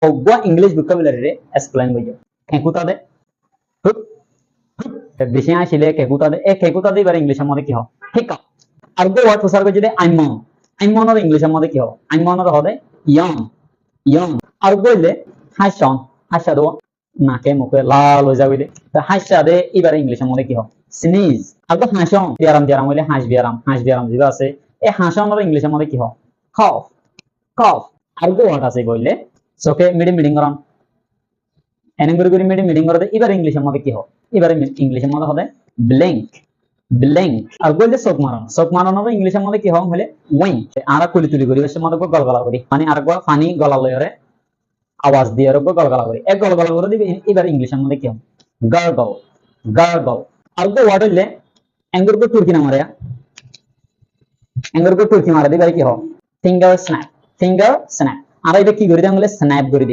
ogwa English vocabulary re explain boyo কেকুতা দে হুপ বেশি আসলে কেকুতা দে এই কেকুতা দে এবার ইংলিশের মধ্যে কি হয় ঠিক আছে আর গো ওয়ার্ড প্রসার করে যদি আইমন এর ইংলিশের মধ্যে কি হয় আইমন এর হবে ইয়াং ইয়াং আর বললে হাসন হাসা দো নাকে মুখে লাল হয়ে যাবে তো হাসা দে এবার ইংলিশের মধ্যে কি হয় স্নিজ আর তো হাসন বিয়ারাম হইলে হাঁস বিয়ারাম যেটা আছে এই হাসন এর ইংলিশের মধ্যে কি হয় কফ কফ আর গো ওয়ার্ড আছে বললে চোখে মিডিং করান এনে করে মিডিং করে এবার ইংলিশের মধ্যে কি হয় এবার ইংলিশের মধ্যে হবে ব্ল্যাঙ্ক ব্ল্যাঙ্ক আর বললে চোখ মারানোর ইংলিশের মধ্যে কি হয় হলে ওয়াইন আর কুলি তুলি করি এর মধ্যে গলগলা করি মানে আর পানি গলা লয়রে আওয়াজ দিয়ে আর গলগলা করি এক গলগলা করে দিবে এবার ইংলিশের মধ্যে কি হবে গার্গল গার্গল আর গো ওয়ার্ড হইলে এঙ্গুর কো তুর্কি না মারে এঙ্গুর কো তুর্কি মারে দিবে কি হবে ফিঙ্গার স্ন্যাপ আর এটা কি করে দেন বলে স্ন্যাপ করে